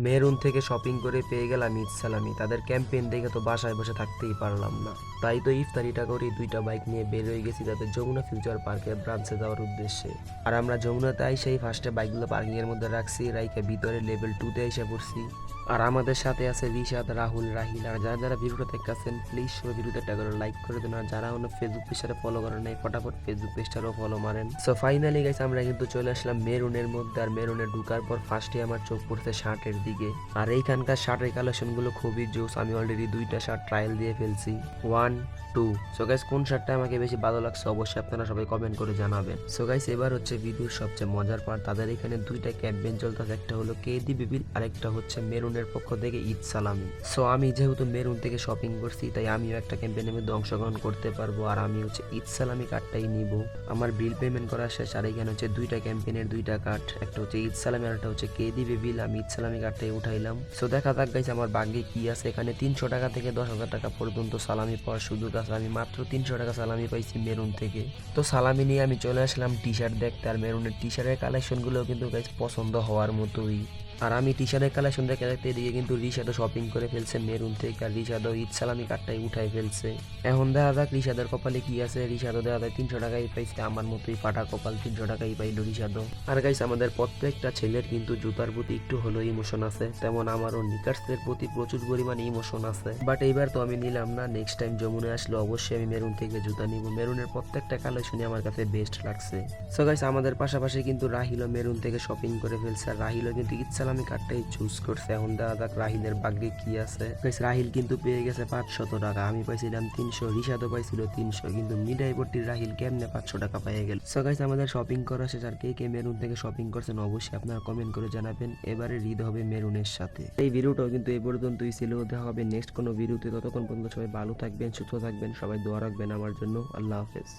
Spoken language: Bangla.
মেরুন থেকে শপিং করে পেয়ে গেলাম ঈদ সালামি। তাদের ক্যাম্পেইন দেখে তো বাসায় বসে থাকতেই পারলাম না। তাই তো ইফতারিটা করে দুইটা বাইক নিয়ে বের হয়ে গেছি তাদের যমুনা ফিউচার পার্কের ব্রাঞ্চে যাওয়ার উদ্দেশ্যে। আর আমরা যমুনাতে আইসাই ফার্স্টে বাইকগুলো পার্কিং এর মধ্যে রাখছি, রাইখে ভিতরে লেভেল 2-তে এসে পড়ছি। আর আমাদের সাথে আছে রিশাদ, রাহুল, রাহিল। আর যারা যারা ভিডিওটা দেখতেছেন প্লিজ সবাই ভিডিওতে একটা করে লাইক করে দেন। আর যারা অন্য ফেসবুক পেজটা ফলো করেন নাই ফটাফট ফেসবুক পেজটারও ফলো মারেন। সো ফাইনালি গাইস আমরা কিন্তু চলে আসলাম মেরুনের মধ্যে। আর মেরুনে ঢুকার পর ফার্স্টে আমার চোখ পড়ছে শার্টের দিকে। আর এইখানকার শার্টের কালেকশন গুলো খুবই জোস। আমি অলরেডি দুইটা শার্ট ট্রায়াল দিয়ে ফেলছি, 1, 2। সো গাইস কোন শার্টটা আমাকে বেশি ভালো লাগছে অবশ্যই আপনারা সবাই কমেন্ট করে জানাবেন। সো গাইস এবার হচ্ছে ভিডিওর সবচেয়ে মজার পার্ট। তাদের এখানে দুইটা ক্যাম্পেইন চলতেছে, একটা হলো কেদি বিবিল আর একটা হচ্ছে মেরুনের পক্ষ থেকে ঈদ সালামি। সো আমি যেহেতু মেরুন থেকে শপিং করছি তাই আমিও একটা ক্যাম্পেইনের মধ্যে অংশগ্রহণ করতে পারবো। আর আমি হচ্ছে ঈদ সালামি কার্ডটাই নিব। আমার বিল পেমেন্ট করা শেষ। আর এখানে হচ্ছে দুইটা ক্যাম্পেইনের দুইটা কার্ড, একটা হচ্ছে ঈদ সালামি আর একটা হচ্ছে কেদি বিবিল। আমি ঈদ সালামি কার্ডটাই উঠাইলাম। সো দেখা যাক গাইস আমার ভাগ্যে কি আছে। এখানে 300 টাকা থেকে 10,000 টাকা পর্যন্ত সালামি পাওয়ার সুযোগ আছে। আমি মাত্র 300 টাকা সালামি পাইছি মেরুন থেকে। তো সালামি নিয়ে আমি চলে আসলাম টি শার্ট দেখতে। আর মেরুনের টি শার্টের কালেকশন গুলো কিন্তু গাইস পছন্দ হওয়ার মতোই। আর আমি টি শার্টের কালেকশন দেখতে দেখতে এদিকে কিন্তু রিশাদও শপিং করে ফেলছে মেরুন থেকে। আর রিশাদও ঈদ সালামি কার্ডটাই উঠাই ফেলছে। এখন দেখা যাক রিশাদের কপালে কি আছে। রিশাদও দেখা যায় 300 টাকাই পাইছে, আমার মতোই ফাটা কপাল, 300 টাকাই পাইলো রিশাদও। আর গাইস আমাদের প্রত্যেকটা ছেলের কিন্তু জুতার প্রতি একটু হলো ইমোশন আছে, তেমন আমারও নিকার্সের প্রতি প্রচুর পরিমাণে ইমোশন আছে। বাট এইবার তো আমি নিলাম না, নেক্সট টাইম যমুনা আসলে অবশ্যই আমি মেরুন থেকে জুতা নিব। মেরুনের প্রত্যেকটা কালেকশনই আমার কাছে বেস্ট লাগছে। সো গাইস আমাদের পাশাপাশি কিন্তু রাহিলও মেরুন থেকে শপিং করে ফেলছে। আর রাহিলও কিন্তু ঈদ সালামি কার্ডটাই চুজ করছে। এখন দেখা যাক রাহিলের ভাগ্যে কি আছে। গাইস রাহিল কিন্তু পেয়ে গেছে 500 টাকা, আমি পাইছিলাম 300, রিশাদও পাইছিল 300। কিন্তু মিডাইপট্টির রাহিল কেমনে 500 টাকা পেয়ে গেল। সো গাইস আমাদের শপিং করা শেষ। আর কে কে মেরুন থেকে শপিং করছেন অবশ্যই আপনারা কমেন্ট করে জানাবেন। এবারে ঈদ হবে মেরুনের সাথে। এই ভিডিওটাও কিন্তু এই পর্যন্তই ছিল। দেখা হবে নেক্সট কোনো ভিডিওতে। ততক্ষণ পর্যন্ত সবাই ভালো থাকবেন, সুস্থ থাকবেন, সবাই দোয়া রাখবেন আমার জন্য। আল্লাহ হাফেজ।